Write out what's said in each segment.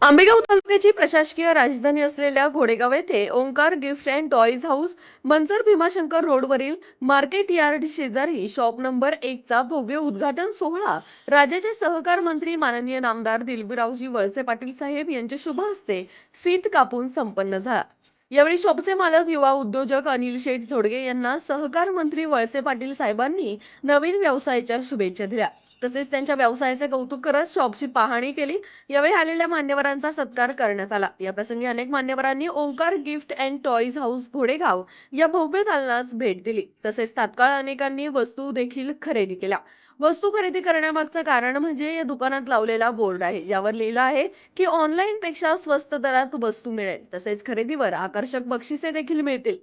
आंबेगाव तालुक्याची प्रशासकीय राजधानी असलेल्या घोडेगाव येथे Omkar gift and toys house Manchar Bhimashankar रोडवरील मार्केट यार्ड शेजारी शॉप नंबर 1 चा भव्य उद्घाटन सोहळा राज्याचे सहकार मंत्री माननीय नामदार दिलबीरावजी वळसे पाटील साहेब यांच्या शुभ हस्ते फीत कापून संपन्न झाला। यावेळी शॉपचे मालक युवा उद्योजक अनिल शेठ झोडगे यांना सहकार मंत्री वळसे पाटील साहेबांनी नवीन व्यवसायाच्या शुभेच्छा दिल्या। तसेच त्यांच्या व्यवसायाचे कौतुक करत शॉपची पाहणी केली। यावेळी आलेल्या मान्यवरांचा सत्कार करण्यात आला। या प्रसंगी अनेक मान्यवरांनी Omkar gift and toys house घोडेगाव या भव्य दालनास भेट दिली। तसेच तात्काळ अनेकांनी वस्तू देखील खरेदी केल्या। वस्तू खरेदी करण्यामागचं कारण म्हणजे या दुकानात लावलेला बोर्ड आहे, ज्यावर लिहिलं आहे की ऑनलाईन पेक्षा स्वस्त दरात वस्तू मिळेल। तसेच खरेदीवर आकर्षक बक्षिसे देखील मिळतील।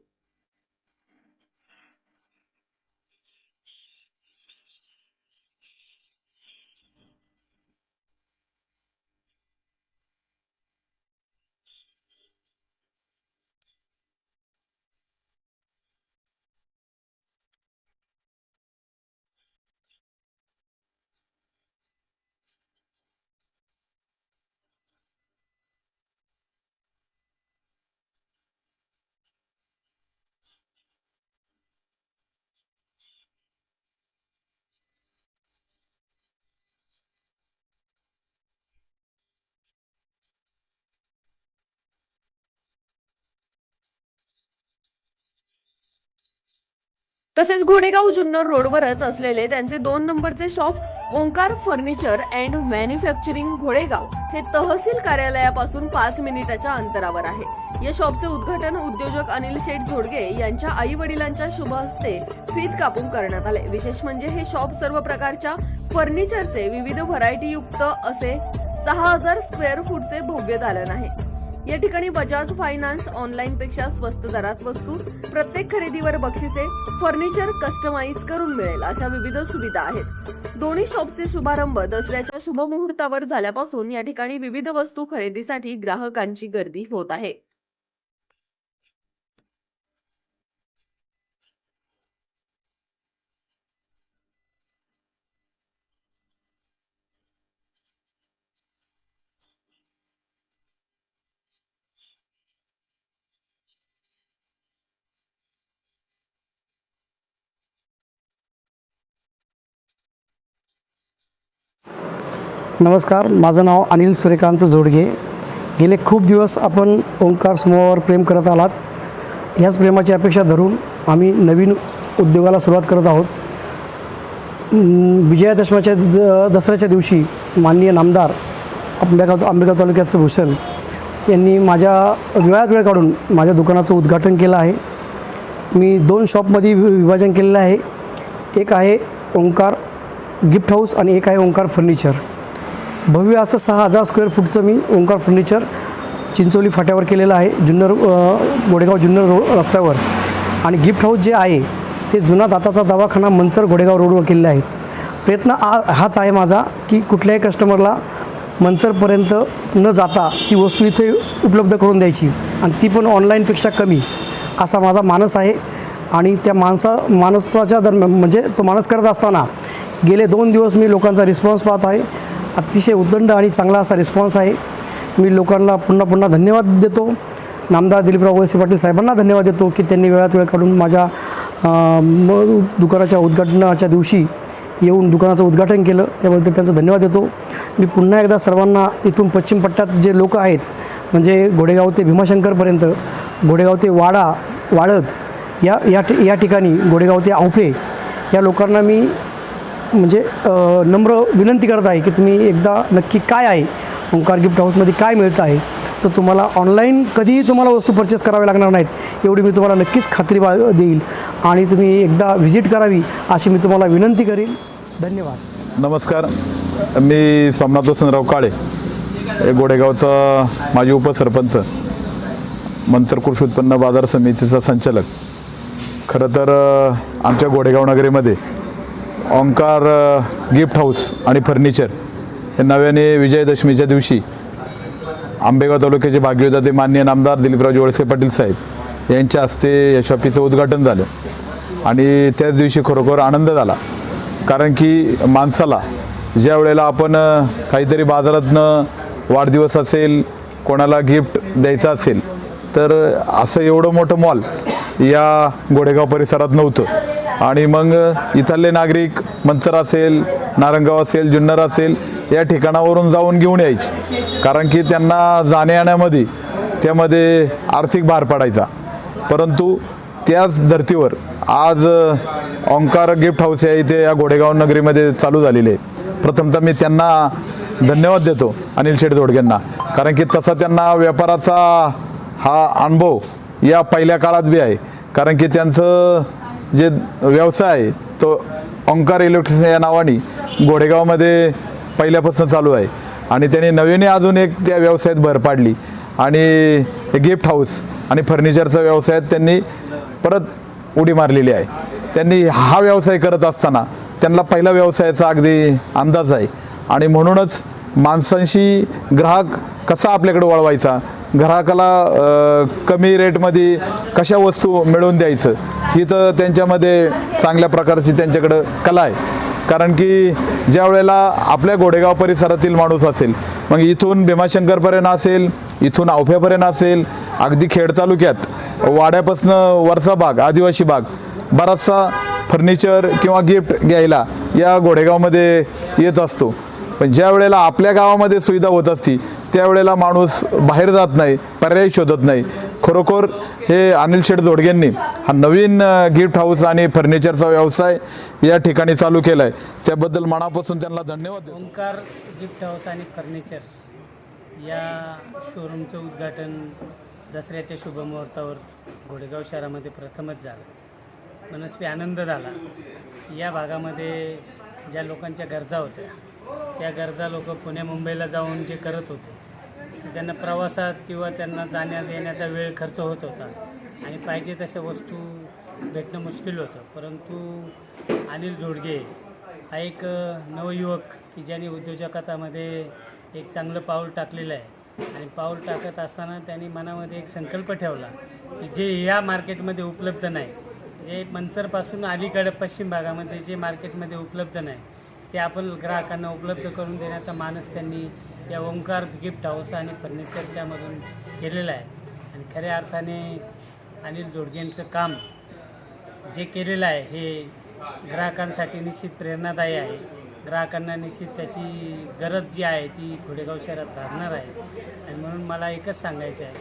तसेच घोडेगाव जुन्नर रोडवरच असलेले त्यांचे 2 नंबरचे shop Omkar furniture and manufacturing घोडेगाव हे तहसील कार्यालयापासून 5 मिनिटाच्या अंतरावर आहे। या शॉपचे उद्घाटन उद्योजक अनिल शेठ झोडगे यांच्या आई वडिलांच्या शुभ हस्ते फीत कापून करण्यात आले। विशेष म्हणजे हे शॉप सर्व प्रकारच्या फर्निचरचे विविध व्हरायटी युक्त असे 6000 स्क्वेअर फूटचे भव्य दालन आहे। या ठिकाणी बजाज फायनान्स ऑनलाईन पेक्षा स्वस्त दरात वस्तू, प्रत्येक खरेदीवर बक्षिसे, फर्निचर कस्टमाइज करून मिळेल अशा विविध सुविधा आहेत। दोन्ही शॉपचे शुभारंभ दसऱ्याच्या शुभ मुहूर्तावर झाल्यापासून या ठिकाणी विविध वस्तू खरेदीसाठी ग्राहकांची गर्दी होत आहे। नमस्कार, माझं नाव अनिल सूर्यकांत झोडगे। गेले खूप दिवस आपण ओंकार समूहावर प्रेम करत आलात। ह्याच प्रेमाची अपेक्षा धरून आम्ही नवीन उद्योगाला सुरुवात करत आहोत। विजयादशमीच्या दसऱ्याच्या दिवशी माननीय नामदार आंबेगाव तालुक्याचे भूषण यांनी माझ्या वेळात वेळ काढून माझ्या दुकानाचं उद्घाटन केलं आहे। मी 2 शॉपमध्ये विभाजन केलेलं आहे। एक आहे ओंकार गिफ्ट हाऊस आणि एक आहे ओंकार फर्निचर। भव्य असं 6000 स्क्वेअर फूटचं मी ओंकार फर्निचर चिंचोली फाट्यावर केलेलं आहे, घोडेगाव जुन्नर रस्त्यावर। आणि गिफ्ट हाऊस जे आहे ते जुना दाताचा दवाखाना मंचर घोडेगाव रोडवर केलेले आहेत। प्रयत्न हाच आहे माझा की कुठल्याही कस्टमरला मंचरपर्यंत न जाता ती वस्तू इथे उपलब्ध करून द्यायची, आणि ती पण ऑनलाईनपेक्षा कमी, असा माझा मानस आहे। आणि त्या माणसाच्या दरम्यान म्हणजे तो मानस करत असताना गेले 2 दिवस मी लोकांचा रिस्पॉन्स पाहत आहे। अतिशय उदंड आणि चांगला असा रिस्पॉन्स आहे। मी लोकांना पुन्हा धन्यवाद देतो। नामदार दिलीपराव वळसे पाटील साहेबांना धन्यवाद देतो की त्यांनी वेळात वेळ काढून माझ्या दुकानाच्या उद्घाटनाच्या दिवशी येऊन दुकानाचं उद्घाटन केलं, त्याबद्दल त्यांचा धन्यवाद देतो। मी पुन्हा एकदा सर्वांना इथून पश्चिम पट्ट्यात जे लोक आहेत, म्हणजे घोडेगाव ते भीमाशंकरपर्यंत, घोडेगाव ते वाळद या ठिकाणी, घोडेगाव ते औफे या लोकांना मी म्हणजे नम्र विनंती करत आहे की तुम्ही एकदा नक्की काय आहे ओंकार गिफ्ट हाऊसमध्ये काय मिळतं आहे, तर तुम्हाला ऑनलाईन कधीही तुम्हाला वस्तू परचेस करावे लागणार नाहीत, एवढी मी तुम्हाला नक्कीच खात्री देईल। आणि तुम्ही एकदा व्हिजिट करावी अशी मी तुम्हाला विनंती करेल। धन्यवाद। नमस्कार, मी सोमनाथ वसंतराव काळे, घोडेगावचा माजी उपसरपंच, मंचर कृषी उत्पन्न बाजार समितीचा संचालक। खरं तर आमच्या घोडेगाव नगरीमध्ये ओंकार गिफ्ट हाऊस आणि फर्निचर हे नव्याने विजयादशमीच्या दिवशी आंबेगाव तालुक्याचे भाग्यविधाते माननीय नामदार दिलीपरावजी वळसे पाटील साहेब यांच्या हस्ते या शॉपीचं उद्घाटन झालं। आणि त्याच दिवशी खरोखर आनंद झाला, कारण की माणसाला ज्या वेळेला आपण काहीतरी बाजारातनं वाढदिवस असेल, कोणाला गिफ्ट द्यायचं असेल, तर असं एवढं मोठं मॉल या घोडेगाव परिसरात नव्हतं. आणि मग इथले नागरिक मंचर असेल, नारंगाव असेल, जुन्नर असेल या ठिकाणावरून जाऊन घेऊन यायचे, कारण की त्यांना जाण्या येण्यामध्ये त्यामध्ये आर्थिक भार पडायचा. परंतु त्याच धर्तीवर आज ओंकार गिफ्ट हाऊस या इथे या घोडेगाव नगरीमध्ये चालू झालेले आहे. प्रथमतः मी त्यांना धन्यवाद देतो, अनिल शेठ जोडगेंना, कारण की तसा त्यांना व्यापाराचा हा अनुभव या पहिल्या काळात बी आहे. कारण की त्यांचं जे व्यवसाय आहे तो ओंकार इलेक्ट्रिक्स या नावाने घोडेगावमध्ये पहिल्यापासून चालू आहे. आणि त्यांनी नव्याने अजून एक त्या व्यवसायात भर पाडली आणि गिफ्ट हाऊस आणि फर्निचरचा व्यवसायात त्यांनी परत उडी मारलेली आहे. त्यांनी हा व्यवसाय करत असताना त्यांना पहिला व्यवसायाचा अगदी अंदाज आहे. आणि म्हणूनच माणसांशी ग्राहक कसा आपल्याकडे वळवायचा, ग्राहकाला कमी रेटमध्ये कशा वस्तू मिळवून द्यायचं, ही तर त्यांच्यामध्ये चांगल्या प्रकारची त्यांच्याकडं कला आहे. कारण की ज्या वेळेला आपल्या घोडेगाव परिसरातील माणूस असेल, मग इथून भीमाशंकरपर्यंत असेल, इथून आवफ्यापर्यंत असेल, अगदी खेड तालुक्यात वाड्यापासनं वरचा भाग, आदिवासी भाग, बराचसा फर्निचर किंवा गिफ्ट घ्यायला या घोडेगावमध्ये येत असतो. पण ज्या वेळेला आपल्या गावामध्ये सुविधा होत असती त्यावेळेला माणूस बाहेर जात नाही, पर्याय शोधत नाही. खरोखर हे अनिल शेठ जोडगेंनी हा नवीन गिफ्ट हाऊस आणि फर्निचरचा व्यवसाय या ठिकाणी चालू केला आहे, त्याबद्दल मनापासून त्यांना धन्यवाद देतो. ओंकार गिफ्ट हाऊस आणि फर्निचर या शोरूमचं उद्घाटन दसऱ्याच्या शुभमुहूर्तावर घोडेगाव शहरामध्ये प्रथमच झालं. मनस्वी आनंद झाला. या भागामध्ये ज्या लोकांच्या गरजा होत्या त्या गरजा लोक पुणे मुंबईला जाऊन जे करत होते, त्यांना प्रवासात किंवा त्यांना जाण्यात येण्याचा वेळ खर्च होत होता आणि पाहिजे तशा वस्तू भेटणं मुश्किल होतं. परंतु अनिल जोडगे हा एक नवयुवक की ज्याने उद्योजकतामध्ये एक चांगलं पाऊल टाकलेलं आहे. आणि पाऊल टाकत असताना त्यांनी मनामध्ये एक संकल्प ठेवला की जे या मार्केटमध्ये उपलब्ध नाही, जे मंचरपासून अलीकडे पश्चिम भागामध्ये जे मार्केटमध्ये उपलब्ध नाही ते आपण ग्राहकांना उपलब्ध करून देण्याचा मानस त्यांनी या ओंकार गिफ्ट हाऊस आणि फर्निचरच्यामधून केलेलं आहे. आणि खऱ्या अर्थाने अनिल जोडगेंचं काम जे केलेलं आहे हे ग्राहकांसाठी निश्चित प्रेरणादायी आहे. ग्राहकांना निश्चित त्याची गरज जी आहे ती घोडेगाव शहरात भागणार आहे. आणि म्हणून मला एकच सांगायचं आहे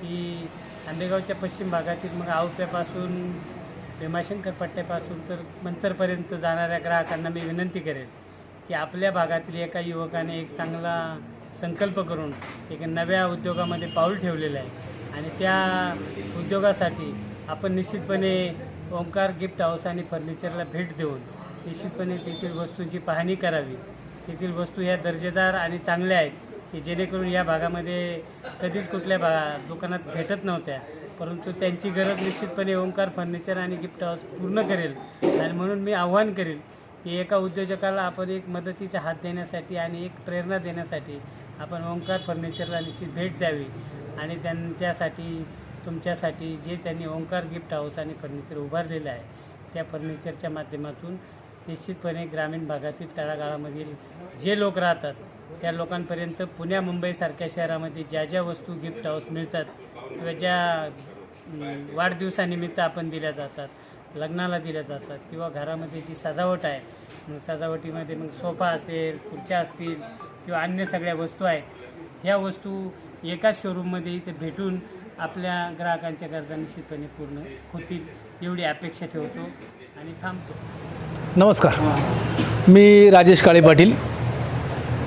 की आंबेगावच्या पश्चिम भागातील मग आवप्यापासून भीमाशंकर पट्ट्यापासून तर मंचरपर्यंत जाणाऱ्या ग्राहकांना मी विनंती करेन की आपल्या भागातील एका युवकाने एक चांगला संकल्प करून एक नव्या उद्योगामध्ये पाऊल ठेवलेलं आहे. आणि त्या उद्योगासाठी आपण निश्चितपणे ओंकार गिफ्ट हाऊस आणि फर्निचरला भेट देऊन निश्चितपणे तेथील वस्तूंची पाहणी करावी. तेथील वस्तू ह्या दर्जेदार आणि चांगल्या आहेत की जेणेकरून या भागामध्ये कधीच कुठल्या दुकानात भेटत नव्हत्या, परंतु त्यांची गरज निश्चितपणे ओंकार फर्निचर आणि गिफ्ट हाऊस पूर्ण करेल. आणि म्हणून मी आव्हान करेल की एका उद्योजकाला आपण एक मदतीचा हात देण्यासाठी आणि एक प्रेरणा देण्यासाठी आपण ओंकार फर्निचरला निश्चित भेट द्यावी. आणि त्यांच्यासाठी तुमच्यासाठी जे त्यांनी ओंकार गिफ्ट हाऊस आणि फर्निचर उभारलेलं आहे त्या फर्निचरच्या माध्यमातून निश्चितपणे ग्रामीण भागातील तळागाळामधील जे लोक राहतात त्या लोकांपर्यंत पुण्या मुंबईसारख्या शहरामध्ये ज्या ज्या वस्तू गिफ्ट हाऊस मिळतात किंवा ज्या वाढदिवसानिमित्त आपण दिल्या जातात, लग्नाला दिल्या जातात किंवा घरामध्ये जी सजावट आहे, मग सजावटीमध्ये मग सोफा असेल, खुर्च्या असतील किंवा अन्य सगळ्या वस्तू आहेत, ह्या वस्तू एकाच शोरूममध्ये इथे भेटून आपल्या ग्राहकांच्या गरजा निश्चितपणे पूर्ण होतील एवढी अपेक्षा ठेवतो आणि थांबतो. नमस्कार, मी राजेश काळे पाटील.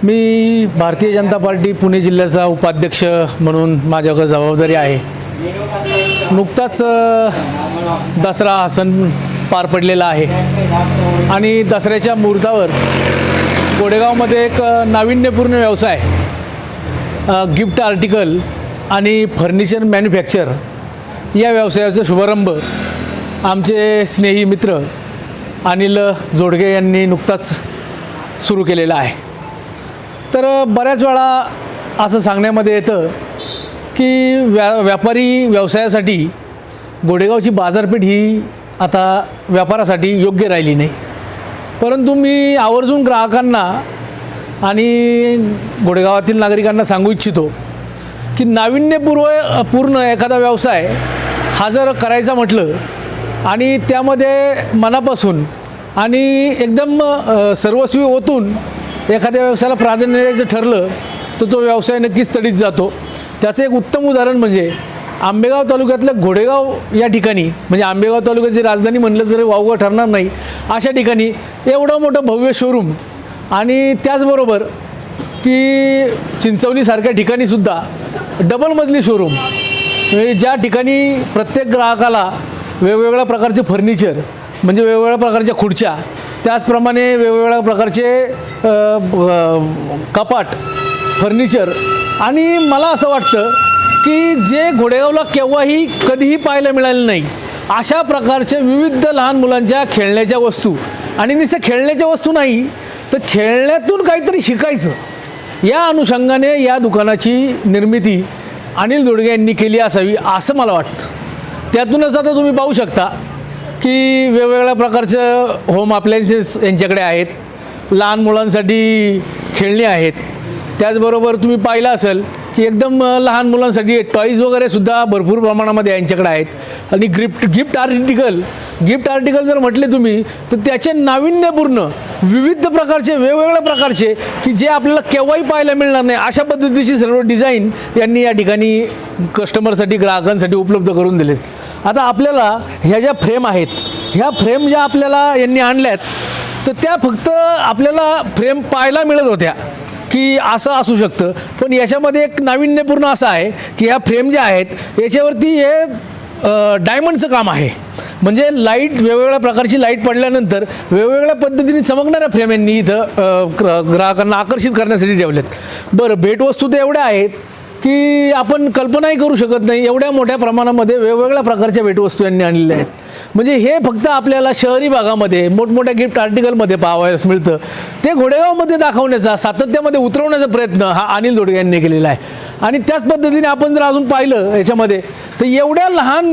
मी भारतीय जनता पार्टी पुणे जिल्ह्याचा उपाध्यक्ष म्हणून माझ्याकडे जबाबदारी आहे. नुकताच दसरा हा सण पार पडलेला आहे आणि दसऱ्याच्या मुहूर्तावर घोडेगावमध्ये एक नाविन्यपूर्ण व्यवसाय गिफ्ट आर्टिकल आणि फर्निचर मॅन्युफॅक्चर या व्यवसायाचा शुभारंभ आमचे स्नेही मित्र अनिल जोडगे यांनी नुकताच सुरू केलेला आहे. तर बऱ्याच वेळा असं सांगण्यामध्ये येतं की व्यापारी व्यवसायासाठी घोडेगावची बाजारपेठ ही आता व्यापारासाठी योग्य राहिली नाही. परंतु मी आवर्जून ग्राहकांना आणि घोडेगावातील नागरिकांना सांगू इच्छितो की पूर्ण एखादा व्यवसाय हा जर करायचा म्हटलं आणि त्यामध्ये मनापासून आणि एकदम सर्वस्वी ओतून एखाद्या व्यवसायाला प्राधान्य द्यायचं ठरलं तर तो व्यवसाय नक्कीच तडीत जातो. त्याचं एक उत्तम उदाहरण म्हणजे आंबेगाव तालुक्यातलं घोडेगाव या ठिकाणी, म्हणजे आंबेगाव तालुक्याची राजधानी म्हणलं तरी वावगं ठरणार नाही अशा ठिकाणी एवढं मोठं भव्य शोरूम आणि त्याचबरोबर की चिंचवलीसारख्या ठिकाणीसुद्धा डबल मजली शोरूम, म्हणजे ज्या ठिकाणी प्रत्येक ग्राहकाला वेगवेगळ्या प्रकारचे फर्निचर म्हणजे वेगवेगळ्या प्रकारच्या खुर्च्या, त्याचप्रमाणे वेगवेगळ्या प्रकारचे कपाट फर्निचर, आणि मला असं वाटतं की जे घोडेगावला केव्हाही कधीही पाहायला मिळालं नाही अशा प्रकारच्या विविध लहान मुलांच्या खेळण्याच्या वस्तू, आणि नुसतं खेळण्याच्या वस्तू नाही तर खेळण्यातून काहीतरी शिकायचं या अनुषंगाने या दुकानाची निर्मिती अनिल दोडगे यांनी केली असावी असं मला वाटतं. त्यातूनच आता तुम्ही पाहू शकता की वेगवेगळ्या प्रकारचं होम अप्लायन्सेस यांच्याकडे आहेत, लहान मुलांसाठी खेळणी आहेत, त्याचबरोबर तुम्ही पाहिलं असेल की एकदम लहान मुलांसाठी टॉईज वगैरे सुद्धा भरपूर प्रमाणामध्ये यांच्याकडे आहेत. आणि गिफ्ट आर्टिकल जर म्हटले तुम्ही तर त्याचे नाविन्यपूर्ण विविध प्रकारचे वेगवेगळ्या प्रकारचे की जे आपल्याला केव्हाही पाहायला मिळणार नाही अशा पद्धतीची सर्व डिझाईन यांनी या ठिकाणी कस्टमरसाठी ग्राहकांसाठी उपलब्ध करून दिलेत. आता आपल्याला ह्या ज्या फ्रेम आहेत, ह्या फ्रेम ज्या आपल्याला यांनी आणल्यात तर त्या फक्त आपल्याला फ्रेम पाहायला मिळत होत्या की असं असू शकतं, पण याच्यामध्ये एक नाविन्यपूर्ण असं आहे की ह्या फ्रेम ज्या आहेत याच्यावरती हे डायमंडचं काम आहे. म्हणजे लाईट वेगवेगळ्या प्रकारची लाईट पडल्यानंतर वेगवेगळ्या पद्धतीने चमकणाऱ्या फ्रेम यांनी इथं ग्राहकांना आकर्षित करण्यासाठी ठेवलेत. बरं, भेटवस्तू तर एवढ्या आहेत की आपण कल्पनाही करू शकत नाही, एवढ्या मोठ्या प्रमाणामध्ये वेगवेगळ्या प्रकारच्या भेटवस्तू यांनी आणलेल्या आहेत. म्हणजे हे फक्त आपल्याला शहरी भागामध्ये मोठमोठ्या गिफ्ट आर्टिकलमध्ये पाहावयास मिळतं, ते घोडेगावमध्ये दाखवण्याचा सातत्यामध्ये उतरवण्याचा प्रयत्न हा अनिल दोडगे यांनी केलेला आहे. आणि त्याच पद्धतीने आपण जर अजून पाहिलं याच्यामध्ये तर एवढ्या लहान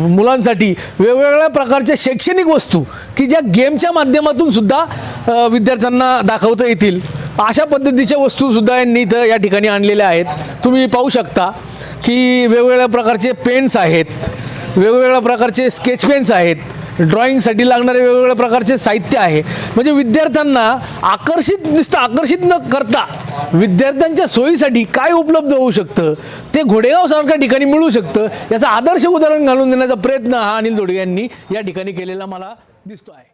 मुलांसाठी वेगवेगळ्या प्रकारच्या शैक्षणिक वस्तू की ज्या गेमच्या माध्यमातून सुद्धा विद्यार्थ्यांना दाखवता येतील अशा पद्धतीच्या वस्तूसुद्धा यांनी इथं या ठिकाणी आणलेल्या आहेत. तुम्ही पाहू शकता की वेगवेगळ्या प्रकारचे पेन्स आहेत, वेगवेगळ्या प्रकारचे स्केच पेन्स आहेत, ड्रॉइंगसाठी लागणारे वेगवेगळ्या प्रकारचे साहित्य आहे. म्हणजे विद्यार्थ्यांना आकर्षित न करता विद्यार्थ्यांच्या सोयीसाठी काय उपलब्ध होऊ शकतं ते घोडेगावसारख्या ठिकाणी मिळू शकतं याचा आदर्श उदाहरण घालून देण्याचा प्रयत्न हा अनिल दोडगे यांनी या ठिकाणी केलेला मला दिसतो आहे.